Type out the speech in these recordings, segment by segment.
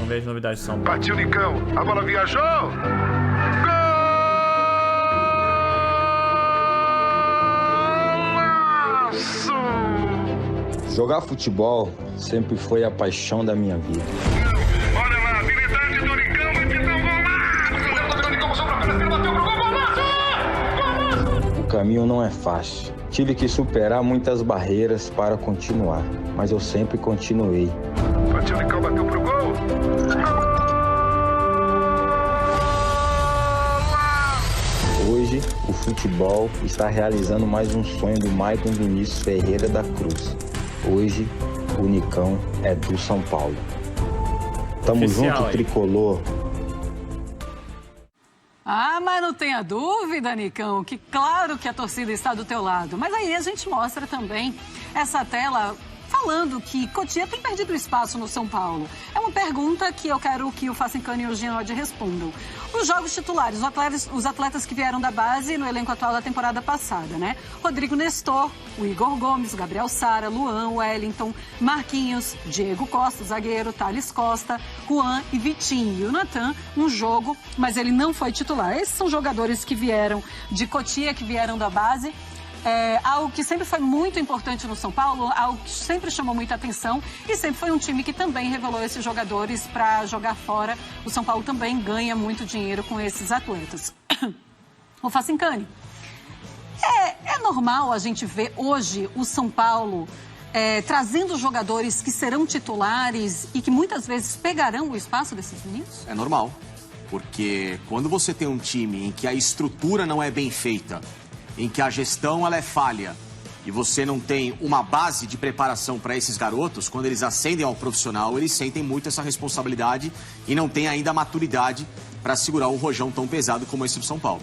Vamos ver as novidades do São Paulo. Partiu Nicão, a bola viajou. Golaço! Jogar futebol sempre foi a paixão da minha vida. Olha lá, a habilidade do Nicão, vai pintar um golaço! Nicão passou pra frente, bateu pro gol, golaço! O caminho não é fácil. Tive que superar muitas barreiras para continuar, mas eu sempre continuei. Partiu Nicão, bateu pro gol. Hoje, o futebol está realizando mais um sonho do Maicon Vinícius Ferreira da Cruz. Hoje, o Nicão é do São Paulo. Tamo Oficial, junto, aí. tricolor. Ah, mas não tenha dúvida, Nicão, que claro que a torcida está do teu lado. Mas aí a gente mostra também essa tela falando que Cotia tem perdido espaço no São Paulo. É uma pergunta que eu quero que o Facincani e o Ginodi respondam. Os jogos titulares, os atletas que vieram da base no elenco atual da temporada passada, né? Rodrigo Nestor, o Igor Gomes, Gabriel Sara, Luan, Wellington, Marquinhos, Diego Costa, zagueiro, Thales Costa, Juan e Vitinho. E o Natan, um jogo, mas ele não foi titular. Esses são jogadores que vieram de Cotia, que vieram da base. Algo que sempre foi muito importante no São Paulo, algo que sempre chamou muita atenção e sempre foi um time que também revelou esses jogadores para jogar fora. O São Paulo também ganha muito dinheiro com esses atletas. O Facincani, é normal a gente ver hoje o São Paulo trazendo jogadores que serão titulares e que muitas vezes pegarão o espaço desses meninos? É normal, porque quando você tem um time em que a estrutura não é bem feita, em que a gestão ela é falha e você não tem uma base de preparação para esses garotos, quando eles ascendem ao profissional, eles sentem muito essa responsabilidade e não têm ainda a maturidade para segurar um rojão tão pesado como esse do São Paulo.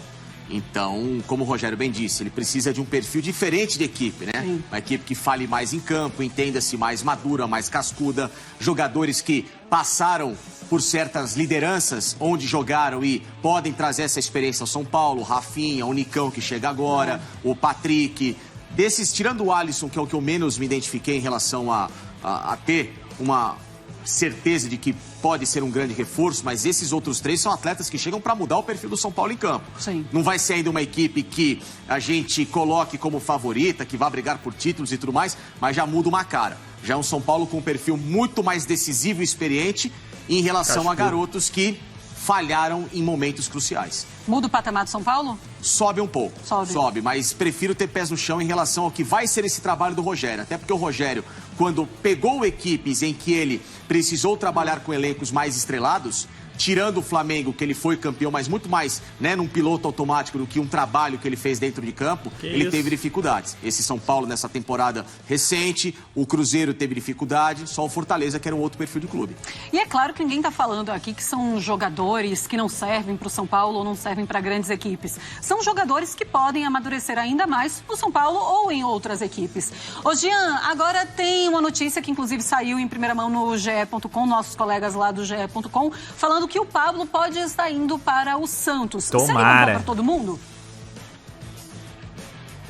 Então, como o Rogério bem disse, ele precisa de um perfil diferente de equipe, né? Sim. Uma equipe que fale mais em campo, entenda-se mais madura, mais cascuda, jogadores que passaram por certas lideranças onde jogaram e podem trazer essa experiência ao São Paulo, o Rafinha, o Nicão que chega agora, o Patrick. Desses, tirando o Alisson, que é o que eu menos me identifiquei em relação a ter uma certeza de que pode ser um grande reforço, mas esses outros três são atletas que chegam para mudar o perfil do São Paulo em campo. Sim. Não vai ser ainda uma equipe que a gente coloque como favorita, que vai brigar por títulos e tudo mais, mas já muda uma cara. Já é um São Paulo com um perfil muito mais decisivo e experiente em relação a garotos que falharam em momentos cruciais. Muda o patamar do São Paulo? Sobe um pouco, sobe, mas prefiro ter pés no chão em relação ao que vai ser esse trabalho do Rogério. Até porque o Rogério, quando pegou equipes em que ele precisou trabalhar com elencos mais estrelados, tirando o Flamengo, que ele foi campeão, mas muito mais, né, num piloto automático do que um trabalho que ele fez dentro de campo, ele teve dificuldades. Esse São Paulo, nessa temporada recente, o Cruzeiro teve dificuldade, só o Fortaleza, que era um outro perfil de clube. E é claro que ninguém está falando aqui que são jogadores que não servem para o São Paulo ou não servem para grandes equipes. São jogadores que podem amadurecer ainda mais no São Paulo ou em outras equipes. Ô, Jean, agora tem uma notícia que inclusive saiu em primeira mão no GE.com, nossos colegas lá do GE.com, falando que o Pablo pode estar indo para o Santos. Tomara. Seria bom para todo mundo?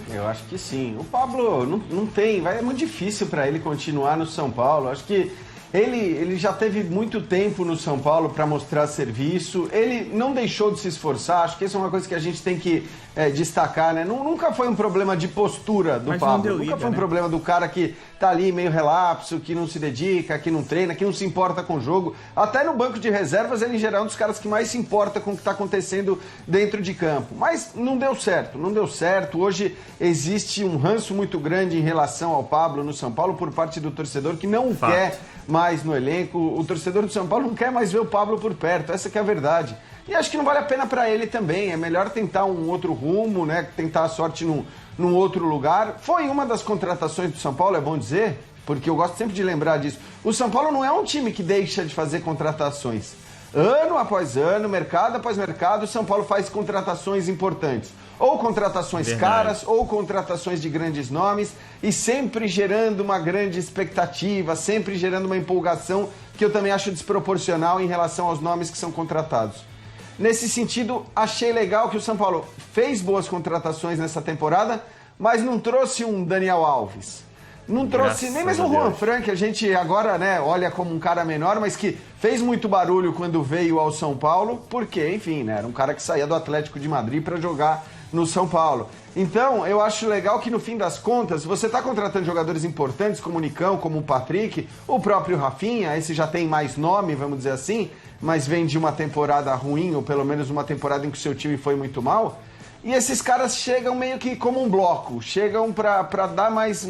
Eu acho que sim. O Pablo não tem, é muito difícil para ele continuar no São Paulo. Acho que ele já teve muito tempo no São Paulo para mostrar serviço. Ele não deixou de se esforçar. Acho que isso é uma coisa que a gente tem que destacar, né? Nunca foi um problema de postura do Pablo. Nunca foi um problema do cara que tá ali meio relapso, que não se dedica, que não treina, que não se importa com o jogo. Até no banco de reservas, ele em geral é um dos caras que mais se importa com o que está acontecendo dentro de campo. Mas não deu certo, não deu certo. Hoje existe um ranço muito grande em relação ao Pablo no São Paulo por parte do torcedor que não quer mais no elenco. O torcedor do São Paulo não quer mais ver o Pablo por perto, essa que é a verdade. E acho que não vale a pena para ele também, é melhor tentar um outro rumo, né? Tentar a sorte num outro lugar. Foi uma das contratações do São Paulo, é bom dizer, porque eu gosto sempre de lembrar disso. O São Paulo não é um time que deixa de fazer contratações. Ano após ano, mercado após mercado, o São Paulo faz contratações importantes. Ou contratações caras, ou contratações de grandes nomes, e sempre gerando uma grande expectativa, sempre gerando uma empolgação que eu também acho desproporcional em relação aos nomes que são contratados. Nesse sentido, achei legal que o São Paulo fez boas contratações nessa temporada, mas não trouxe um Daniel Alves. Não trouxe nem mesmo o Juan Fran, que a gente agora, né, olha como um cara menor, mas que fez muito barulho quando veio ao São Paulo, porque, enfim, né, era um cara que saía do Atlético de Madrid para jogar no São Paulo. Então, eu acho legal que no fim das contas, você está contratando jogadores importantes como o Nicão, como o Patrick, o próprio Rafinha, esse já tem mais nome, vamos dizer assim, mas vem de uma temporada ruim, ou pelo menos uma temporada em que o seu time foi muito mal. E esses caras chegam meio que como um bloco, chegam para dar mais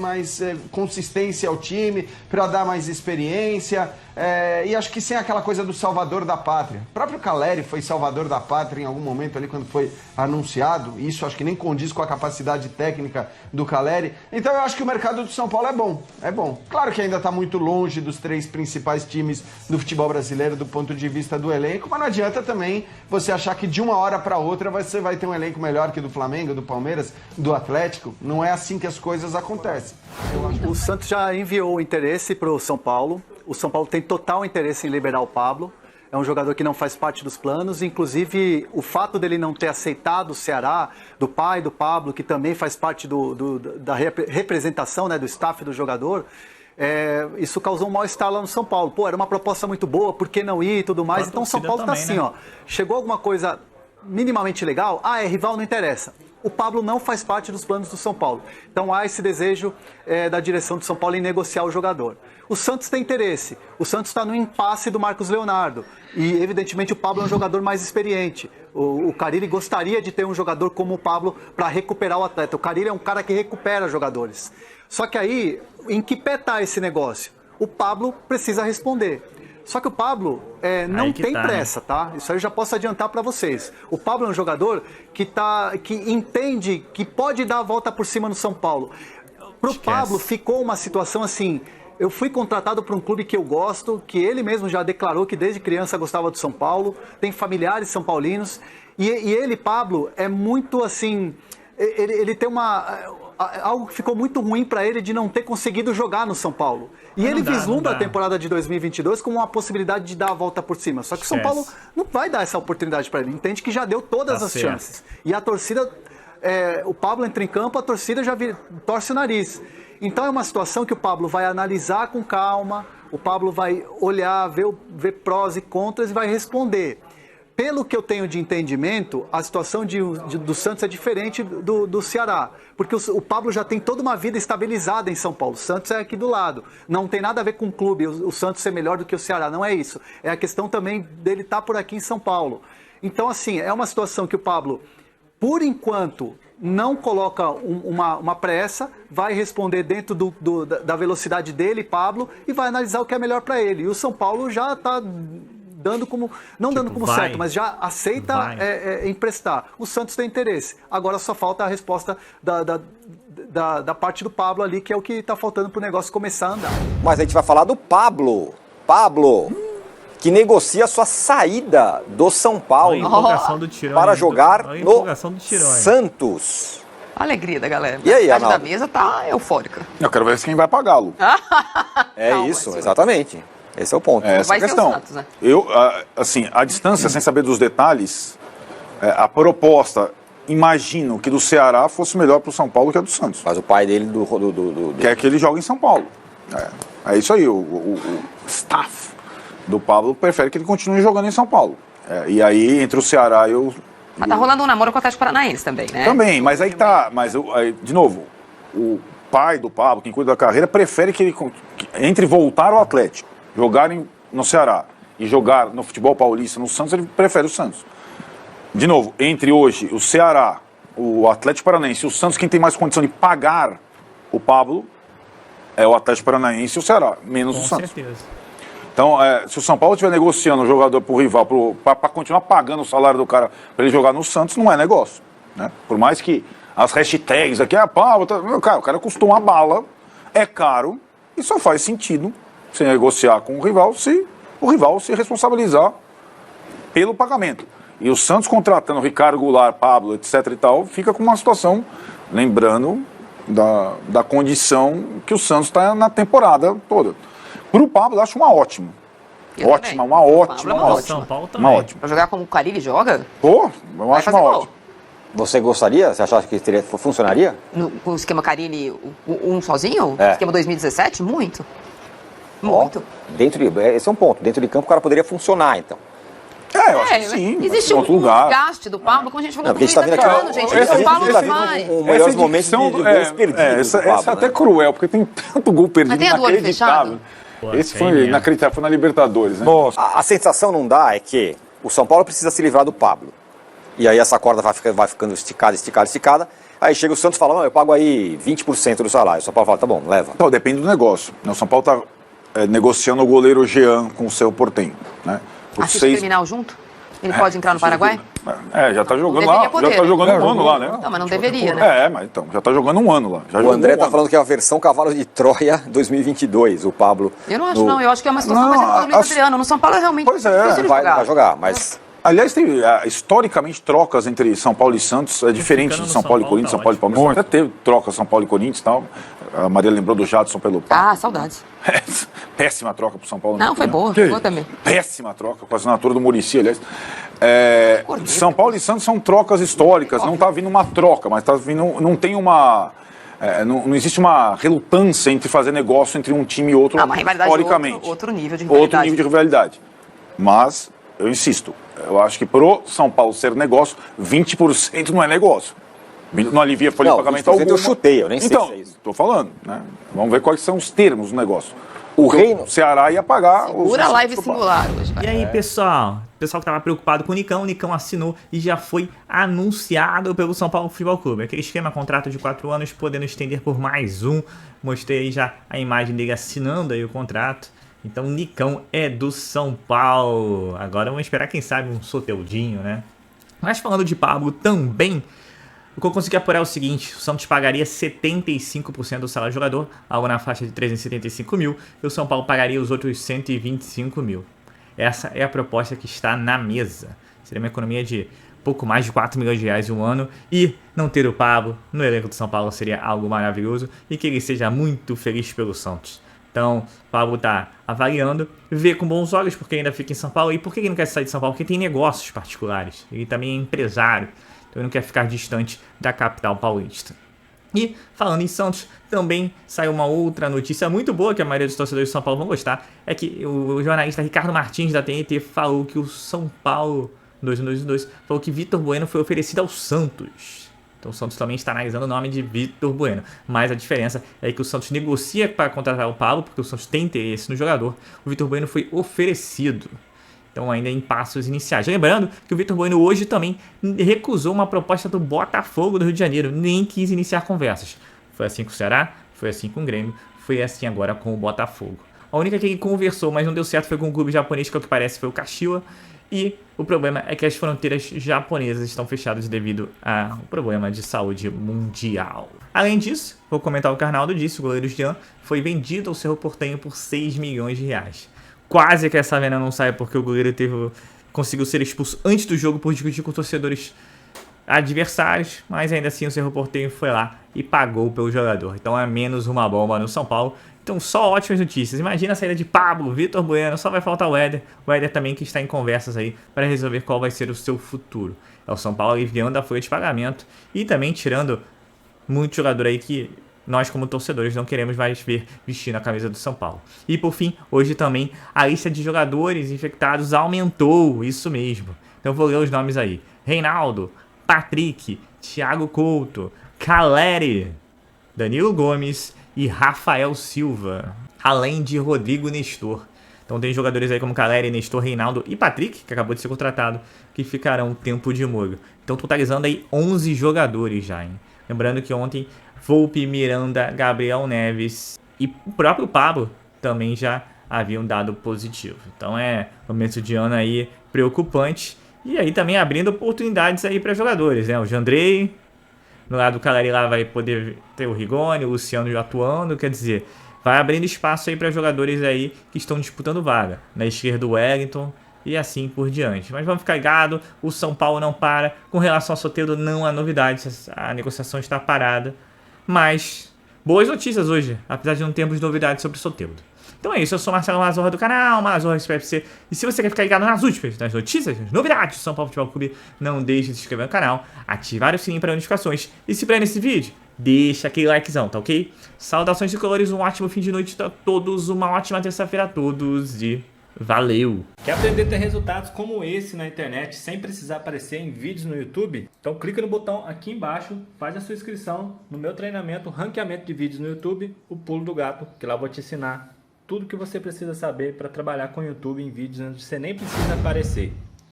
consistência ao time, para dar mais experiência, e acho que sem aquela coisa do salvador da pátria. O próprio Calleri foi salvador da pátria em algum momento ali quando foi anunciado, e isso acho que nem condiz com a capacidade técnica do Calleri. Então eu acho que o mercado do São Paulo é bom. Claro que ainda está muito longe dos 3 principais times do futebol brasileiro do ponto de vista do elenco, mas não adianta também você achar que de uma hora para outra você vai ter um elenco melhor que do Flamengo, do Palmeiras, do Atlético. Não é assim que as coisas acontecem. O Santos já enviou o interesse para o São Paulo. O São Paulo tem total interesse em liberar o Pablo. É um jogador que não faz parte dos planos. Inclusive, o fato dele não ter aceitado o Ceará, do pai do Pablo, que também faz parte da representação, né, do staff do jogador, isso causou um mal-estar lá no São Paulo. Pô, era uma proposta muito boa, por que não ir e tudo mais? Então o São Paulo está assim, ó. Chegou alguma coisa minimamente legal, é rival, não interessa. O Pablo não faz parte dos planos do São Paulo. Então há esse desejo da direção do São Paulo em negociar o jogador. O Santos tem interesse. O Santos está no impasse do Marcos Leonardo. E, evidentemente, o Pablo é um jogador mais experiente. O Carille gostaria de ter um jogador como o Pablo para recuperar o atleta. O Carille é um cara que recupera jogadores. Só que aí, em que pé está esse negócio? O Pablo precisa responder. Só que o Pablo não tem pressa, tá? Isso aí eu já posso adiantar para vocês. O Pablo é um jogador que entende que pode dar a volta por cima no São Paulo. Pro Pablo ficou uma situação assim, eu fui contratado por um clube que eu gosto, que ele mesmo já declarou que desde criança gostava do São Paulo, tem familiares são paulinos, e ele, Pablo, é muito assim, ele tem algo que ficou muito ruim para ele de não ter conseguido jogar no São Paulo. E ele vislumbra a temporada de 2022 como uma possibilidade de dar a volta por cima. Só que o São Paulo não vai dar essa oportunidade para ele. Entende que já deu todas as chances. E a torcida, o Pablo entra em campo, a torcida já torce o nariz. Então é uma situação que o Pablo vai analisar com calma, o Pablo vai olhar, ver prós e contras e vai responder. Pelo que eu tenho de entendimento, a situação do Santos é diferente do Ceará. Porque o Pablo já tem toda uma vida estabilizada em São Paulo. O Santos é aqui do lado. Não tem nada a ver com o clube, o Santos ser melhor do que o Ceará. Não é isso. É a questão também dele estar por aqui em São Paulo. Então, assim, é uma situação que o Pablo, por enquanto, não coloca uma pressa, vai responder dentro da velocidade dele, Pablo, e vai analisar o que é melhor para ele. E o São Paulo já está dando como, não dando como certo, mas já aceita emprestar. O Santos tem interesse. Agora só falta a resposta da parte do Pablo ali, que é o que está faltando para o negócio começar a andar. Mas a gente vai falar do Pablo. Pablo, que negocia sua saída do São Paulo para jogar no Santos. A alegria da galera. E aí, a da mesa tá eufórica. Eu quero ver quem vai pagá-lo. Isso, exatamente. Esse é o ponto. Essa é a questão. Santos, né? Eu, assim, a distância, sem saber dos detalhes, a proposta, imagino que do Ceará fosse melhor para o São Paulo que a do Santos. Mas o pai dele quer que ele jogue em São Paulo. É isso aí. O staff do Pablo prefere que ele continue jogando em São Paulo. E aí, entre o Ceará e o... Mas tá rolando um namoro com o Atlético Paranaense também, né? Também, mas aí tá. Mas, de novo, o pai do Pablo, quem cuida da carreira, prefere que ele, entre voltar ao Atlético, jogar no Ceará e jogar no futebol paulista, no Santos, ele prefere o Santos. De novo, entre hoje o Ceará, o Atlético Paranaense e o Santos, quem tem mais condição de pagar o Pablo é o Atlético Paranaense e o Ceará, menos o Santos. Com certeza. Então, se o São Paulo estiver negociando um jogador para o rival, para continuar pagando o salário do cara para ele jogar no Santos, não é negócio. Né? Por mais que as hashtags aqui, Pablo, cara, o cara custa uma bala, é caro e só faz sentido se negociar com o rival se responsabilizar pelo pagamento. E o Santos contratando Ricardo Goulart, Pablo, etc. e tal, fica com uma situação, lembrando da condição que o Santos está na temporada toda. Para o Pablo, eu acho uma ótima. Uma ótima. Pra jogar como o Carille joga? Pô, eu acho uma ótima. Você gostaria? Você achava que funcionaria? Com o esquema Carille, um sozinho? É. Esquema 2017? Muito. Muito. Esse é um ponto. Dentro de campo o cara poderia funcionar, então. Eu acho que sim. Existe em um outro lugar. gasto do Pablo, como a gente falou, Porque a gente tá vendo aqui, gente. essa- O Pablo essa- não vai. melhores momentos de gols perdidos. Essa do Pablo, é até né? cruel, porque tem tanto gol perdido Mas tem a do olho inacreditável. Esse foi mesmo. inacreditável, foi na Libertadores, né? A sensação não dá é que o São Paulo precisa se livrar do Pablo. E aí essa corda vai ficando esticada. Aí chega o Santos e fala, não, eu pago aí 20% do salário. O São Paulo fala, tá bom, leva. Então, depende do negócio. O São Paulo está negociando o goleiro Jean com o Cerro Porteño, né? Por Assiste 6... criminal junto? Ele pode entrar no Paraguai? Já tá jogando Deveria lá, poder, já tá né? jogando um ano lá, né? Não, mas não deveria, né? Mas então, já tá jogando um ano lá. Já O jogou André um tá ano. falando que é a versão Cavalo de Troia 2022, o Pablo. Eu não acho, não. Eu acho que é uma situação Não, mais do Luiz Adriano. No São Paulo é realmente Pois é, difícil de Vai jogar, mas... Aliás, tem historicamente trocas entre São Paulo e Santos, é diferente ficando de no São São Paulo e Paulo, Corinthians, tá São Paulo e Palmeiras. Até teve troca São Paulo e Corinthians e tal. A Maria lembrou do Jadson pelo Pato. Ah, saudades. Péssima troca pro São Paulo. Não, foi boa. Que? Boa também. Péssima troca, com a assinatura do Muricy, aliás. São Paulo e Santos são trocas históricas, não tá vindo uma troca, mas tá vindo, não tem uma... não existe uma relutância entre fazer negócio entre um time e outro, Uma rivalidade historicamente. outro nível de rivalidade. Outro nível de rivalidade. Mas, eu insisto, eu acho que pro São Paulo ser negócio, 20% não é negócio. Não alivia a folha de pagamento 20% alguma. eu chutei, eu nem sei então, se é isso. Tô falando, né? Vamos ver quais são os termos do negócio. Reino- O Ceará ia pagar... Segura a live singular hoje. E aí, pessoal que estava preocupado com o Nicão assinou e já foi anunciado pelo São Paulo Futebol Clube. Aquele esquema, contrato de 4 anos, podendo estender por mais um. Mostrei aí já a imagem dele assinando aí o contrato. Então, Nicão é do São Paulo. Agora vamos esperar, quem sabe, um Soteudinho, né? Mas falando de Pablo também, o que eu consegui apurar é o seguinte: o Santos pagaria 75% do salário do jogador, algo na faixa de 375 mil, e o São Paulo pagaria os outros 125 mil. Essa é a proposta que está na mesa. Seria uma economia de pouco mais de 4 milhões de reais em um ano, e não ter o Pablo no elenco do São Paulo seria algo maravilhoso, e que ele seja muito feliz pelo Santos. Então, o Pablo está avaliando, vê com bons olhos porque ainda fica em São Paulo. E por que ele não quer sair de São Paulo? Porque tem negócios particulares. Ele também é empresário, então ele não quer ficar distante da capital paulista. E, falando em Santos, também saiu uma outra notícia muito boa que a maioria dos torcedores de São Paulo vão gostar. É que o jornalista Ricardo Martins, da TNT, falou que o São Paulo 212 falou que Vitor Bueno foi oferecido ao Santos. Então o Santos também está analisando o nome de Vitor Bueno. Mas a diferença é que o Santos negocia para contratar o Pablo, porque o Santos tem interesse no jogador. O Vitor Bueno foi oferecido. Então ainda em passos iniciais. Lembrando que o Vitor Bueno hoje também recusou uma proposta do Botafogo do Rio de Janeiro. Nem quis iniciar conversas. Foi assim com o Ceará, foi assim com o Grêmio, foi assim agora com o Botafogo. A única que ele conversou, mas não deu certo, foi com o clube japonês, que é o que parece foi o Kashiwa. E o problema é que as fronteiras japonesas estão fechadas devido ao problema de saúde mundial. Além disso, vou comentar o que o Arnaldo disse, o goleiro Jean foi vendido ao Cerro Porteño por 6 milhões de reais. Quase que essa venda não sai porque o goleiro conseguiu ser expulso antes do jogo por discutir com torcedores adversários, mas ainda assim o Cerro Porteño foi lá e pagou pelo jogador. Então é menos uma bomba no São Paulo. Então só ótimas notícias. Imagina a saída de Pablo, Vitor Bueno, só vai faltar o Éder. O Éder também que está em conversas aí para resolver qual vai ser o seu futuro. É o São Paulo aliviando a folha de pagamento e também tirando muito jogador aí que nós como torcedores não queremos mais ver vestindo a camisa do São Paulo. E por fim, hoje também a lista de jogadores infectados aumentou, isso mesmo. Então eu vou ler os nomes aí: Reinaldo, Patrick, Thiago Couto, Caleri, Danilo Gomes e Rafael Silva, além de Rodrigo Nestor. Então tem jogadores aí como Caleri, Nestor, Reinaldo e Patrick, que acabou de ser contratado, que ficarão tempo de molho. Então totalizando aí 11 jogadores já, hein? Lembrando que ontem Volpe, Miranda, Gabriel Neves e o próprio Pablo também já haviam dado positivo. Então é um começo de ano aí preocupante. E aí também abrindo oportunidades aí para jogadores, né? O Jandrei, no lado do Caleri lá vai poder ter o Rigoni, o Luciano já atuando, quer dizer, vai abrindo espaço aí para jogadores aí que estão disputando vaga. Na esquerda o Wellington e assim por diante. Mas vamos ficar ligado, o São Paulo não para. Com relação ao Soteldo não há novidades, a negociação está parada. Mas boas notícias hoje, apesar de não termos novidades sobre o Soteldo. Então é isso, eu sou Marcelo Mazorra do canal, Mazorra SPFC. E se você quer ficar ligado nas últimas, nas notícias, nas novidades do São Paulo Futebol Clube, não deixe de se inscrever no canal, ativar o sininho para notificações. E se puder nesse vídeo, deixa aquele likezão, tá ok? Saudações de colores, um ótimo fim de noite a todos, uma ótima terça-feira a todos e valeu! Quer aprender a ter resultados como esse na internet sem precisar aparecer em vídeos no YouTube? Então clica no botão aqui embaixo, faz a sua inscrição no meu treinamento, ranqueamento de vídeos no YouTube, o Pulo do Gato, que lá eu vou te ensinar tudo que você precisa saber para trabalhar com o YouTube em vídeos onde você nem precisa aparecer.